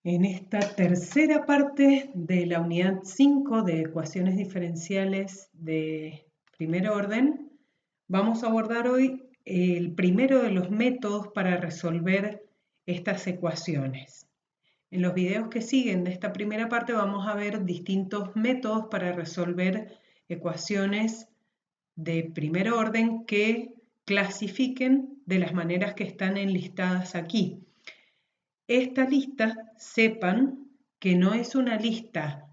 En esta tercera parte de la unidad 5 de ecuaciones diferenciales de primer orden, vamos a abordar hoy el primero de los métodos para resolver estas ecuaciones. En los videos que siguen de esta primera parte vamos a ver distintos métodos para resolver ecuaciones de primer orden que clasifiquen de las maneras que están enlistadas aquí. Esta lista, sepan que no es una lista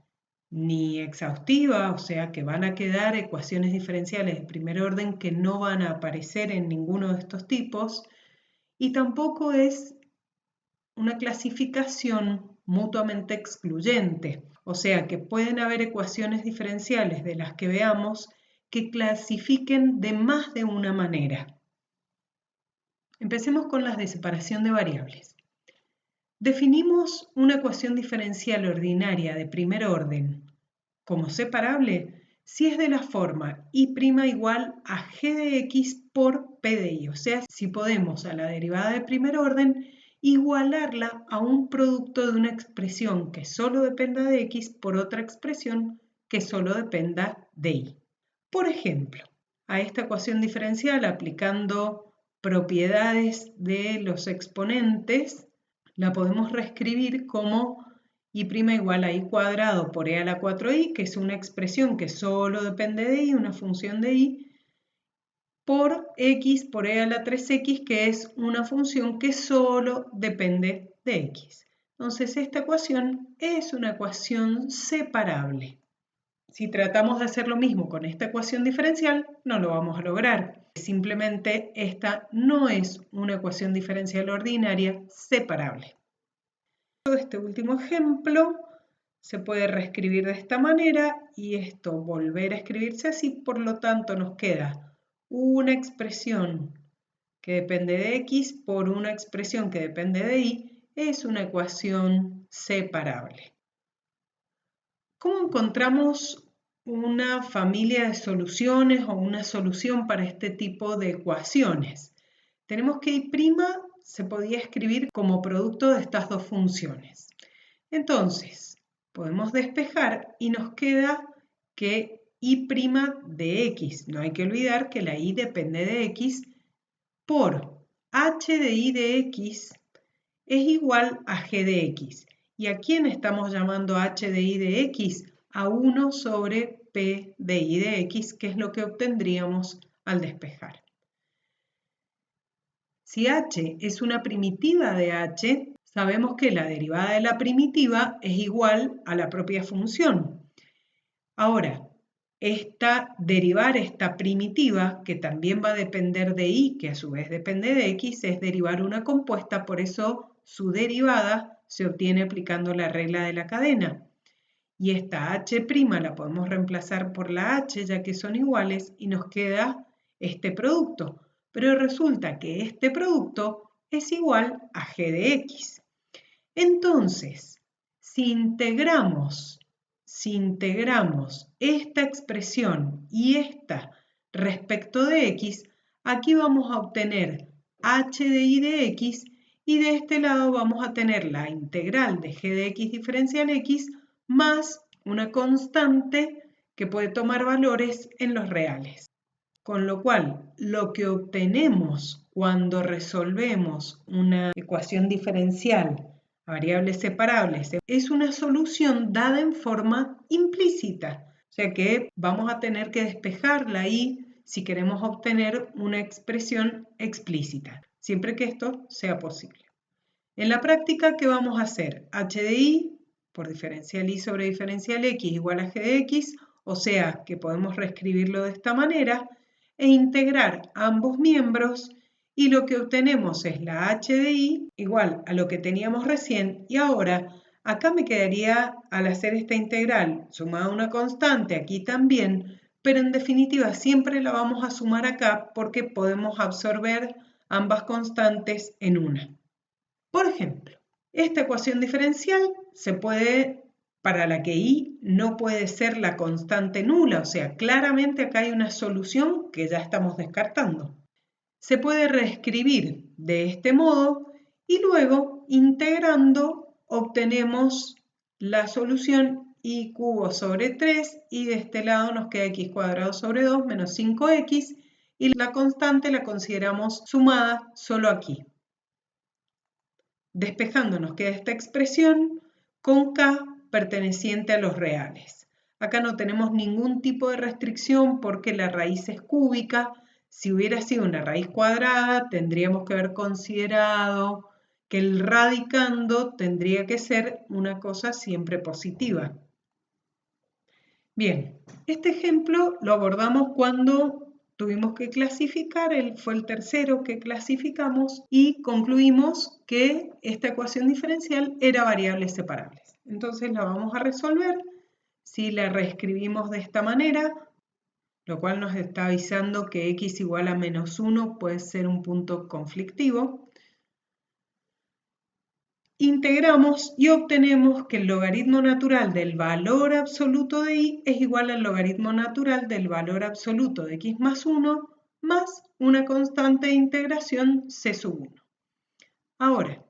ni exhaustiva, o sea que van a quedar ecuaciones diferenciales de primer orden que no van a aparecer en ninguno de estos tipos, y tampoco es una clasificación mutuamente excluyente, o sea que pueden haber ecuaciones diferenciales de las que veamos que clasifiquen de más de una manera. Empecemos con las de separación de variables. Definimos una ecuación diferencial ordinaria de primer orden como separable si es de la forma y' igual a g de x por p de y, o sea, si podemos a la derivada de primer orden igualarla a un producto de una expresión que solo dependa de x por otra expresión que solo dependa de y. Por ejemplo, a esta ecuación diferencial aplicando propiedades de los exponentes, la podemos reescribir como y' igual a y cuadrado por e a la 4i, que es una expresión que solo depende de y, una función de y, por x por e a la 3x, que es una función que solo depende de x. Entonces, esta ecuación es una ecuación separable. Si tratamos de hacer lo mismo con esta ecuación diferencial, no lo vamos a lograr. Simplemente esta no es una ecuación diferencial ordinaria separable. Este último ejemplo se puede reescribir de esta manera y esto volver a escribirse así, por lo tanto nos queda una expresión que depende de x por una expresión que depende de y, es una ecuación separable. ¿Cómo encontramos una familia de soluciones o una solución para este tipo de ecuaciones? Tenemos que y' se podía escribir como producto de estas dos funciones. Entonces, podemos despejar y nos queda que y' de x, no hay que olvidar que la y depende de x, por h de y de x es igual a g de x. ¿Y a quién estamos llamando h de y de x? A 1 sobre p de y de x, que es lo que obtendríamos al despejar. Si h es una primitiva de h, sabemos que la derivada de la primitiva es igual a la propia función. Ahora, derivar esta primitiva, que también va a depender de y, que a su vez depende de x, es derivar una compuesta, por eso su derivada se obtiene aplicando la regla de la cadena. Y esta h' la podemos reemplazar por la h, ya que son iguales, y nos queda este producto. Pero resulta que este producto es igual a g de x. Entonces, si integramos esta expresión y esta respecto de x, aquí vamos a obtener h de y de x, y de este lado vamos a tener la integral de g de x diferencial x más una constante que puede tomar valores en los reales. Con lo cual, lo que obtenemos cuando resolvemos una ecuación diferencial a variables separables es una solución dada en forma implícita. O sea que vamos a tener que despejar la y si queremos obtener una expresión explícita, siempre que esto sea posible. En la práctica, ¿qué vamos a hacer? H de y por diferencial y sobre diferencial x igual a g de x, o sea que podemos reescribirlo de esta manera, e integrar ambos miembros, y lo que obtenemos es la h de y igual a lo que teníamos recién, y ahora acá me quedaría, al hacer esta integral, sumada una constante aquí también, pero en definitiva siempre la vamos a sumar acá porque podemos absorber ambas constantes en una. Por ejemplo, esta ecuación diferencial se puede, para la que y no puede ser la constante nula, o sea, claramente acá hay una solución que ya estamos descartando. Se puede reescribir de este modo y luego integrando obtenemos la solución y cubo sobre 3 y de este lado nos queda x cuadrado sobre 2 menos 5x y la constante la consideramos sumada solo aquí. Despejando nos queda esta expresión con k perteneciente a los reales. Acá no tenemos ningún tipo de restricción porque la raíz es cúbica. Si hubiera sido una raíz cuadrada, tendríamos que haber considerado que el radicando tendría que ser una cosa siempre positiva. Bien, este ejemplo lo abordamos cuando tuvimos que clasificar, fue el tercero que clasificamos y concluimos que esta ecuación diferencial era variables separables. Entonces la vamos a resolver si la reescribimos de esta manera, lo cual nos está avisando que x igual a menos 1 puede ser un punto conflictivo. Integramos y obtenemos que el logaritmo natural del valor absoluto de y es igual al logaritmo natural del valor absoluto de x más 1 más una constante de integración c sub 1. Ahora,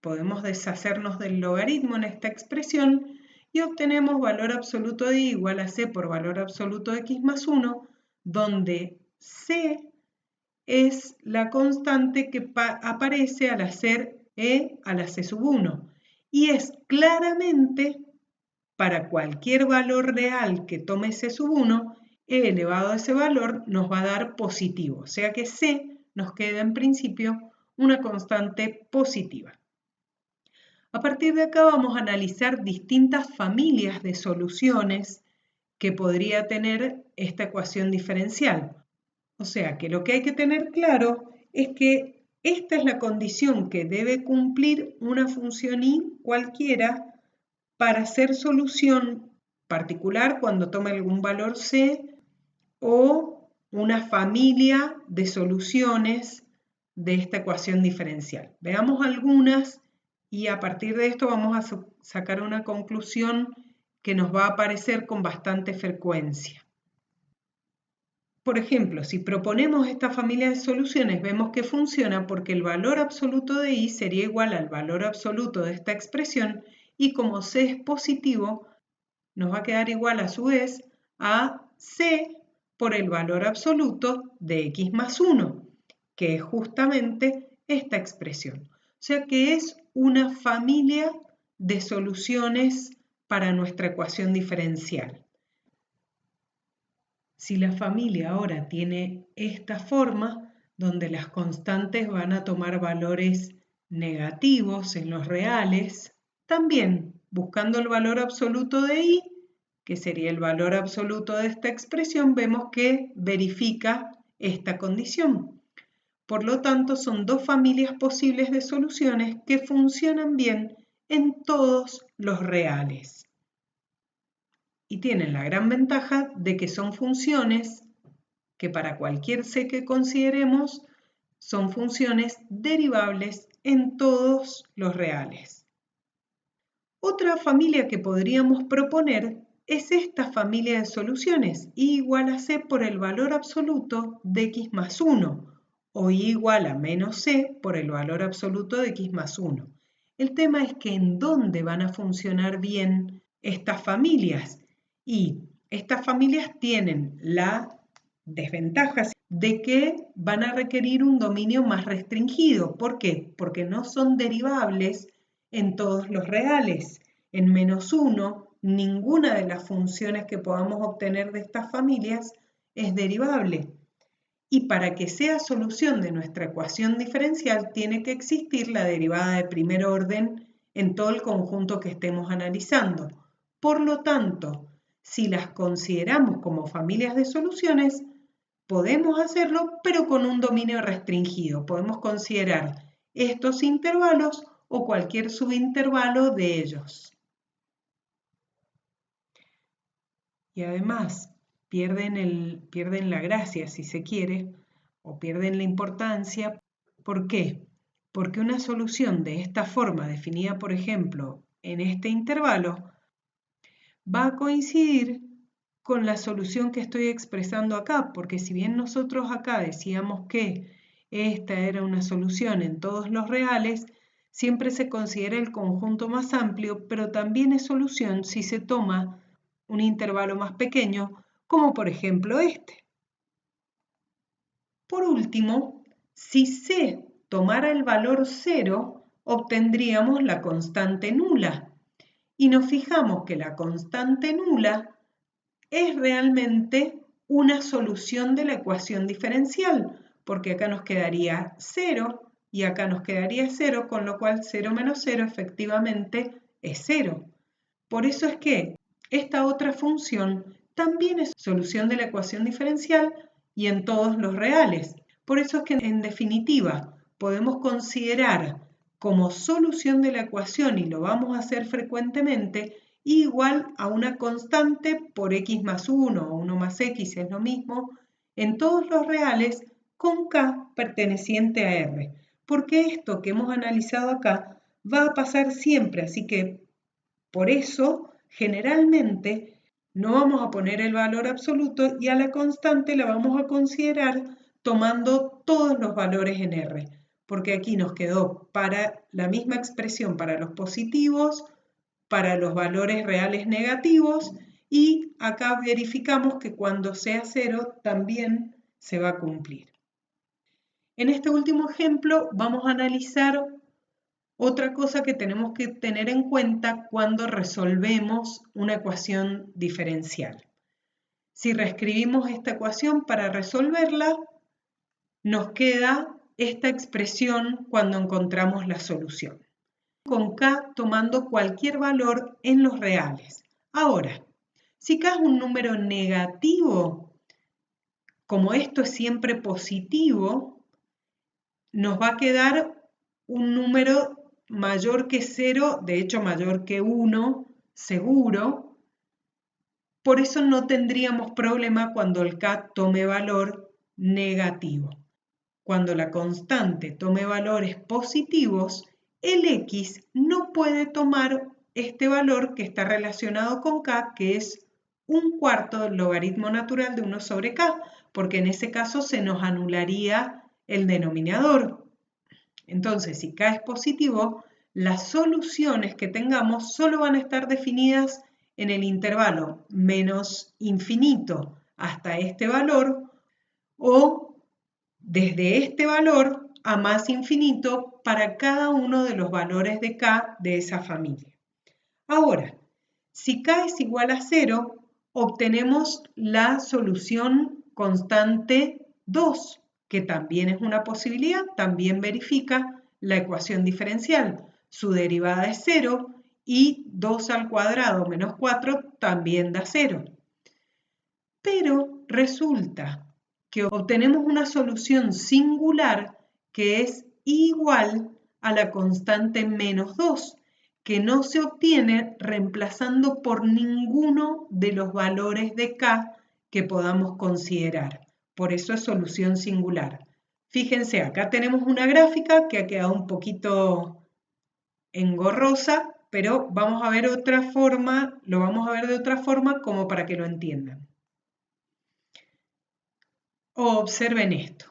podemos deshacernos del logaritmo en esta expresión y obtenemos valor absoluto de y igual a c por valor absoluto de x más 1, donde c es la constante que aparece al hacer e a la c sub 1 y es claramente para cualquier valor real que tome c sub 1, e elevado a ese valor nos va a dar positivo, o sea que c nos queda en principio una constante positiva. A partir de acá vamos a analizar distintas familias de soluciones que podría tener esta ecuación diferencial. O sea que lo que hay que tener claro es que esta es la condición que debe cumplir una función y cualquiera para ser solución particular cuando tome algún valor c o una familia de soluciones de esta ecuación diferencial. Veamos algunas y a partir de esto vamos a sacar una conclusión que nos va a aparecer con bastante frecuencia. Por ejemplo, si proponemos esta familia de soluciones, vemos que funciona porque el valor absoluto de y sería igual al valor absoluto de esta expresión y como c es positivo, nos va a quedar igual a su vez a c por el valor absoluto de x más 1, que es justamente esta expresión. O sea que es una familia de soluciones para nuestra ecuación diferencial. Si la familia ahora tiene esta forma, donde las constantes van a tomar valores negativos en los reales, también buscando el valor absoluto de y, que sería el valor absoluto de esta expresión, vemos que verifica esta condición. Por lo tanto, son dos familias posibles de soluciones que funcionan bien en todos los reales. Y tienen la gran ventaja de que son funciones que para cualquier c que consideremos son funciones derivables en todos los reales. Otra familia que podríamos proponer es esta familia de soluciones, y igual a c por el valor absoluto de x más 1, o y igual a menos c por el valor absoluto de x más 1. El tema es que en dónde van a funcionar bien estas familias. Y estas familias tienen la desventaja de que van a requerir un dominio más restringido. ¿Por qué? Porque no son derivables en todos los reales. En menos 1, ninguna de las funciones que podamos obtener de estas familias es derivable. Y para que sea solución de nuestra ecuación diferencial, tiene que existir la derivada de primer orden en todo el conjunto que estemos analizando. Por lo tanto, si las consideramos como familias de soluciones, podemos hacerlo, pero con un dominio restringido. Podemos considerar estos intervalos o cualquier subintervalo de ellos. Y además, pierden la gracia, si se quiere, o pierden la importancia. ¿Por qué? Porque una solución de esta forma, definida, por ejemplo, en este intervalo, va a coincidir con la solución que estoy expresando acá, porque si bien nosotros acá decíamos que esta era una solución en todos los reales, Siempre se considera el conjunto más amplio, pero también es solución si se toma un intervalo más pequeño, como por ejemplo este. Por último, si C tomara el valor 0, obtendríamos la constante nula. Y nos fijamos que la constante nula es realmente una solución de la ecuación diferencial, porque acá nos quedaría 0 y acá nos quedaría 0, con lo cual 0 menos 0 efectivamente es 0. Por eso es que esta otra función también es solución de la ecuación diferencial y en todos los reales. Por eso es que en definitiva podemos considerar como solución de la ecuación, y lo vamos a hacer frecuentemente, igual a una constante por x más 1 o 1 más x es lo mismo, en todos los reales con k perteneciente a R. Porque esto que hemos analizado acá va a pasar siempre, así que por eso, generalmente, no vamos a poner el valor absoluto y a la constante la vamos a considerar tomando todos los valores en R, porque aquí nos quedó para la misma expresión para los positivos, para los valores reales negativos, y acá verificamos que cuando sea 0 también se va a cumplir. En este último ejemplo vamos a analizar otra cosa que tenemos que tener en cuenta cuando resolvemos una ecuación diferencial. Si reescribimos esta ecuación para resolverla, nos queda esta expresión cuando encontramos la solución, con k tomando cualquier valor en los reales. Ahora, si k es un número negativo, como esto es siempre positivo, nos va a quedar un número mayor que 0, de hecho mayor que 1, seguro. Por eso no tendríamos problema cuando el k tome valor negativo. Cuando la constante tome valores positivos, el x no puede tomar este valor que está relacionado con k, que es 1/4 del logaritmo natural de 1 sobre k, porque en ese caso se nos anularía el denominador. Entonces, si k es positivo, las soluciones que tengamos solo van a estar definidas en el intervalo menos infinito hasta este valor o desde este valor a más infinito para cada uno de los valores de k de esa familia. Ahora, si k es igual a 0, obtenemos la solución constante 2, que también es una posibilidad, también verifica la ecuación diferencial. Su derivada es 0 y 2 al cuadrado menos 4 también da 0. Pero resulta que obtenemos una solución singular que es igual a la constante menos 2, que no se obtiene reemplazando por ninguno de los valores de k que podamos considerar. Por eso es solución singular. Fíjense, acá tenemos una gráfica que ha quedado un poquito engorrosa, pero vamos a ver otra forma, lo vamos a ver de otra forma como para que lo entiendan. Observen esto.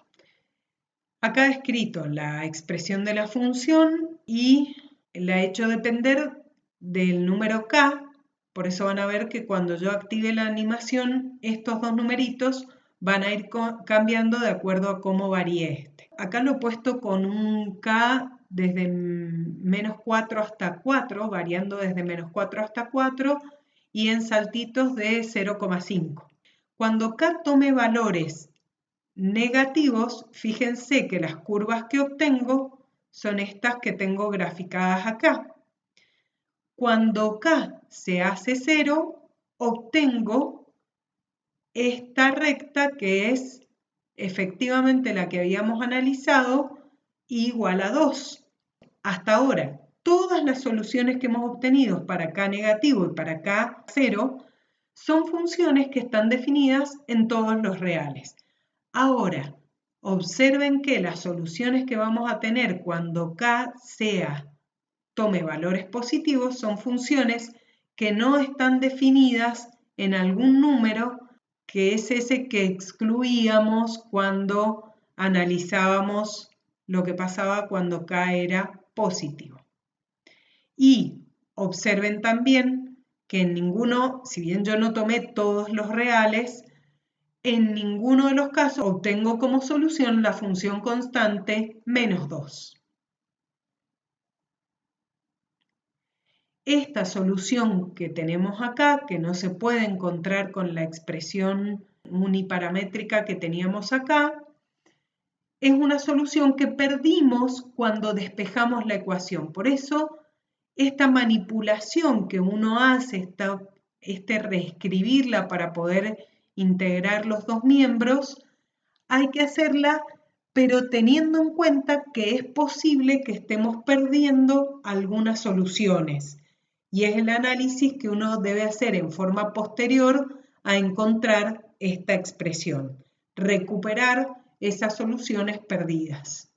Acá he escrito la expresión de la función y la he hecho depender del número k, por eso van a ver que cuando yo active la animación, estos dos numeritos van a ir cambiando de acuerdo a cómo varíe este. Acá lo he puesto con un k desde menos 4 hasta 4, variando desde menos 4 hasta 4 y en saltitos de 0,5. Cuando k tome valores negativos, fíjense que las curvas que obtengo son estas que tengo graficadas acá. Cuando k se hace 0, obtengo esta recta que es efectivamente la que habíamos analizado, igual a 2. Hasta ahora, todas las soluciones que hemos obtenido para k negativo y para k 0 son funciones que están definidas en todos los reales. Ahora, observen que las soluciones que vamos a tener cuando k tome valores positivos son funciones que no están definidas en algún número que es ese que excluíamos cuando analizábamos lo que pasaba cuando k era positivo. Y observen también que en ninguno, si bien yo no tomé todos los reales, en ninguno de los casos obtengo como solución la función constante menos 2. Esta solución que tenemos acá, que no se puede encontrar con la expresión uniparamétrica que teníamos acá, es una solución que perdimos cuando despejamos la ecuación. Por eso, esta manipulación que uno hace, reescribirla para poder integrar los dos miembros, hay que hacerla, pero teniendo en cuenta que es posible que estemos perdiendo algunas soluciones. Y es el análisis que uno debe hacer en forma posterior a encontrar esta expresión. Recuperar esas soluciones perdidas.